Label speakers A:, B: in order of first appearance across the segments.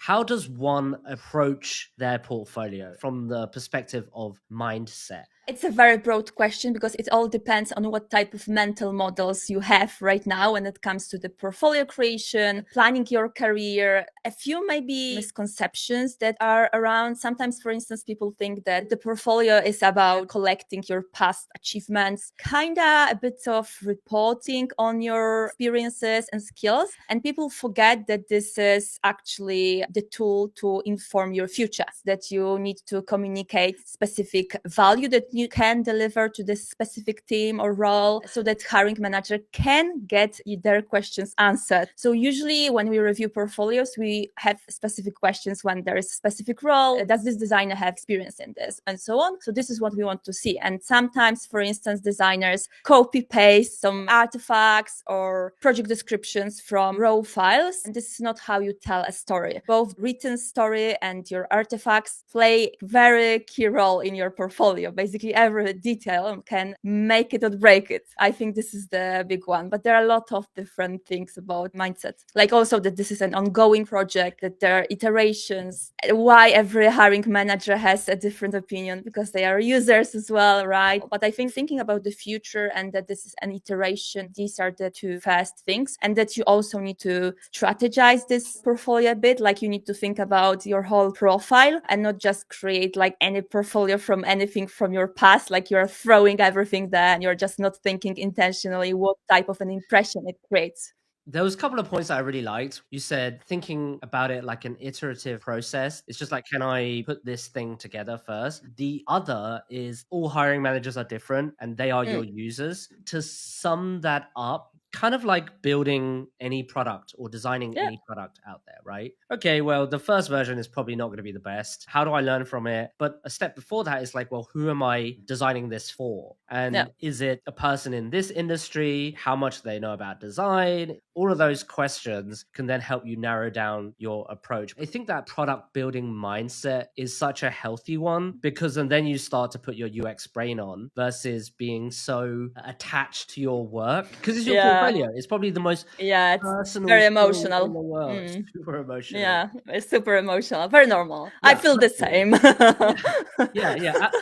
A: How does one approach their portfolio from the perspective of mindset?
B: It's a very broad question because it all depends on what type of mental models you have right now when it comes to the portfolio creation, planning your career. A few maybe misconceptions that are around. Sometimes, for instance, people think that the portfolio is about collecting your past achievements, kinda a bit of reporting on your experiences and skills. And people forget that this is actually the tool to inform your future, that you need to communicate specific value that you can deliver to this specific team or role so that hiring manager can get their questions answered. So usually when we review portfolios, we have specific questions when there is a specific role. Does this designer have experience in this? And so on. So this is what we want to see. And sometimes, for instance, designers copy paste some artifacts or project descriptions from raw files. And this is not how you tell a story. Both written story and your artifacts play very key role in your portfolio. Basically, every detail can make it or break it. I think this is the big one. But there are a lot of different things about mindset. Like also that this is an ongoing project, that there are iterations, why every hiring manager has a different opinion because they are users as well, right? But I think thinking about the future and that this is an iteration, these are the two first things. And that you also need to strategize this portfolio a bit. Like you need to think about your whole profile and not just create like any portfolio from anything from your past, like you're throwing everything there and you're just not thinking intentionally what type of an impression it creates.
A: There was a couple of points I really liked. You said thinking about it like an iterative process. It's just like, can I put this thing together first? The other is all hiring managers are different and they are your users. To sum that up, kind of like building any product or designing any product out there, right? Okay, well, the first version is probably not going to be the best. How do I learn from it? But a step before that is like, well, who am I designing this for? And is it a person in this industry? How much do they know about design? All of those questions can then help you narrow down your approach. I think that product building mindset is such a healthy one because then you start to put your UX brain on versus being so attached to your work because it's your portfolio. It's probably the most
B: it's
A: personal
B: very
A: thing
B: emotional.
A: in the world. Super emotional.
B: Yeah, it's super emotional. Very normal. I feel the same.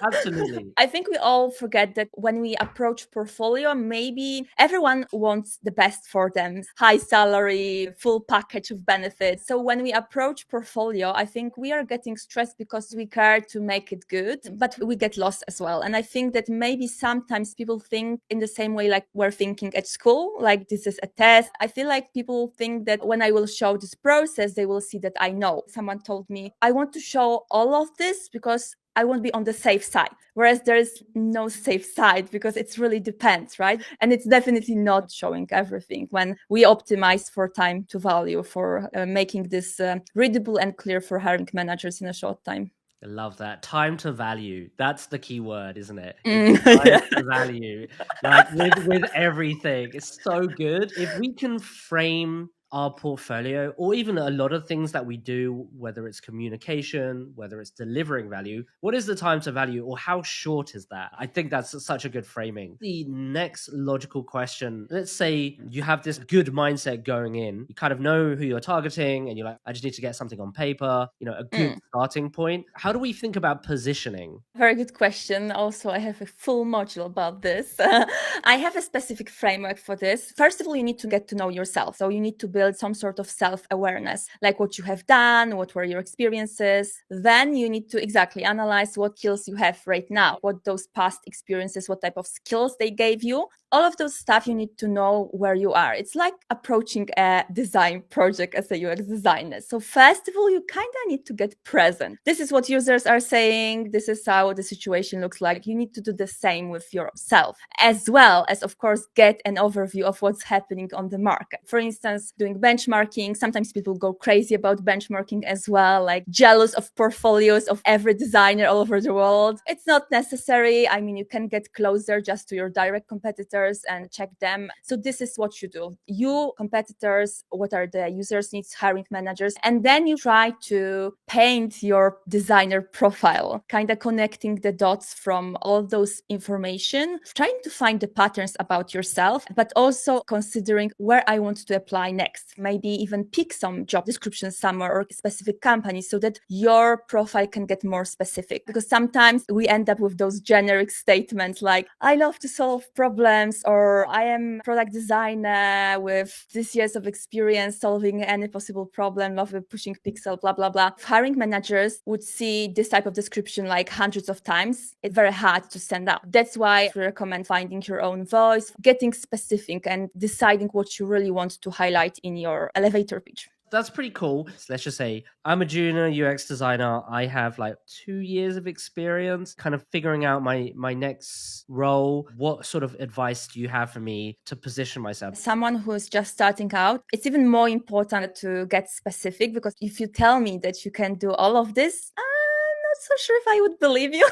A: Absolutely.
B: I think we all forget that when we approach portfolio, maybe everyone wants the best for them. High salary, full package of benefits. So when we approach portfolio, I think we are getting stressed because we care to make it good, but we get lost as well. And I think that maybe sometimes people think in the same way like we're thinking at school, like this is a test. I feel like people think that when I will show this process, they will see that I know. Someone told me, I want to show all of this because I won't be on the safe side. Whereas there is no safe side because it really depends, right? And it's definitely not showing everything when we optimize for time to value, for making this readable and clear for hiring managers in a short time.
A: I love that. Time to value. That's the key word, isn't it? It's time to value. Like with everything. It's so good. If we can frame our portfolio or even a lot of things that we do, whether it's communication, whether it's delivering value, what is the time to value or how short is that? I think that's such a good framing. The next logical question, let's say you have this good mindset going in, you kind of know who you're targeting and you're like, I just need to get something on paper, a good starting point. How do we think about positioning?
B: Very good question. Also, I have a full module about this. I have a specific framework for this. First of all, you need to get to know yourself. So you need to build some sort of self-awareness, like what you have done, what were your experiences. Then you need to exactly analyze what skills you have right now, what those past experiences, what type of skills they gave you. All of those stuff you need to know where you are. It's like approaching a design project as a UX designer. So first of all, you kind of need to get present. This is what users are saying. This is how the situation looks like. You need to do the same with yourself, as well as, of course, get an overview of what's happening on the market. For instance, doing benchmarking. Sometimes people go crazy about benchmarking as well, like jealous of portfolios of every designer all over the world. It's not necessary. I mean, you can get closer just to your direct competitors and check them. So this is what you do. You, competitors, what are the users' needs, hiring managers, and then you try to paint your designer profile, kind of connecting the dots from all those information, trying to find the patterns about yourself, but also considering where I want to apply next. Maybe even pick some job description somewhere or specific company so that your profile can get more specific. Because sometimes we end up with those generic statements like, I love to solve problems, or I am product designer with this years of experience solving any possible problem, love pushing pixel, blah, blah, blah. If hiring managers would see this type of description like hundreds of times, it's very hard to stand out. That's why we recommend finding your own voice, getting specific and deciding what you really want to highlight in your elevator pitch.
A: That's pretty cool. So let's just say I'm a junior UX designer. I have like 2 years of experience kind of figuring out my next role. What sort of advice do you have for me to position myself?
B: Someone who's just starting out, it's even more important to get specific, because if you tell me that you can do all of this, I'm not so sure if I would believe you.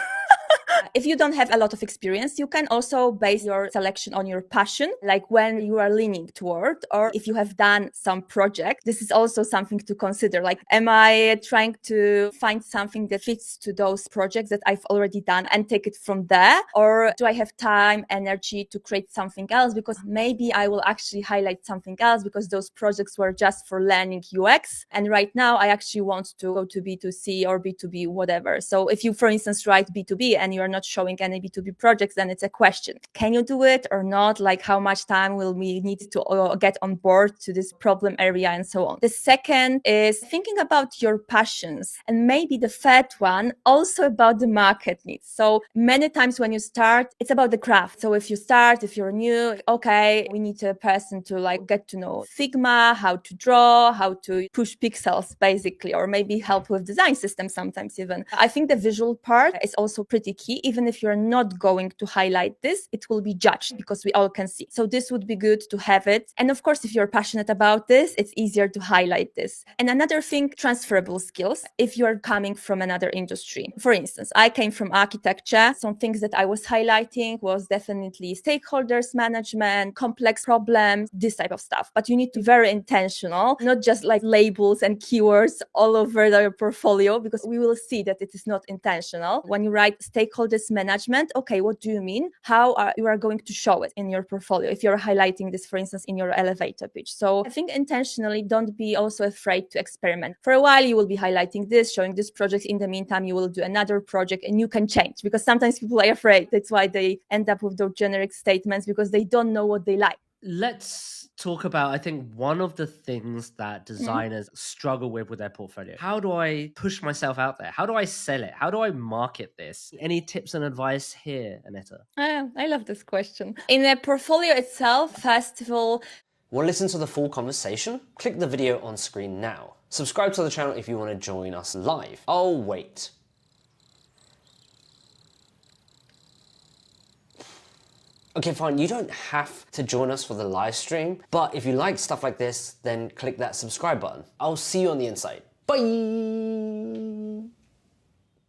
B: If you don't have a lot of experience, you can also base your selection on your passion, like when you are leaning toward, or if you have done some project. This is also something to consider. Like, am I trying to find something that fits to those projects that I've already done and take it from there? Or do I have time, energy to create something else? Because maybe I will actually highlight something else because those projects were just for learning UX. And right now I actually want to go to B2C or B2B, whatever. So if you, for instance, write B2B and you're not showing any B2B projects, then it's a question. Can you do it or not? Like, how much time will we need to get on board to this problem area and so on? The second is thinking about your passions. And maybe the third one, also about the market needs. So many times when you start, it's about the craft. So if you're new, okay, we need a person to like get to know Figma, how to draw, how to push pixels basically, or maybe help with design systems sometimes even. I think the visual part is also pretty key. Even if you're not going to highlight this, it will be judged because we all can see. So this would be good to have it. And of course, if you're passionate about this, it's easier to highlight this. And another thing, transferable skills. If you're coming from another industry, for instance, I came from architecture. Some things that I was highlighting was definitely stakeholders management, complex problems, this type of stuff. But you need to be very intentional, not just like labels and keywords all over your portfolio, because we will see that it is not intentional. When you write stakeholders management, okay, what do you mean? How you are going to show it in your portfolio if you're highlighting this, for instance, in your elevator pitch? So I think intentionally, don't be also afraid to experiment. For a while, you will be highlighting this, showing this project. In the meantime, you will do another project and you can change, because sometimes people are afraid. That's why they end up with those generic statements, because they don't know what they like.
A: Let's talk about, I think, one of the things that designers struggle with their portfolio. How do I push myself out there? How do I sell it? How do I market this? Any tips and advice here, Aneta?
B: I love this question. In the portfolio itself, first of all,
C: Want to listen to the full conversation? Click the video on screen now. Subscribe to the channel if you want to join us live. Oh, wait. Okay, fine, you don't have to join us for the live stream, but if you like stuff like this, then click that subscribe button. I'll see you on the inside. Bye!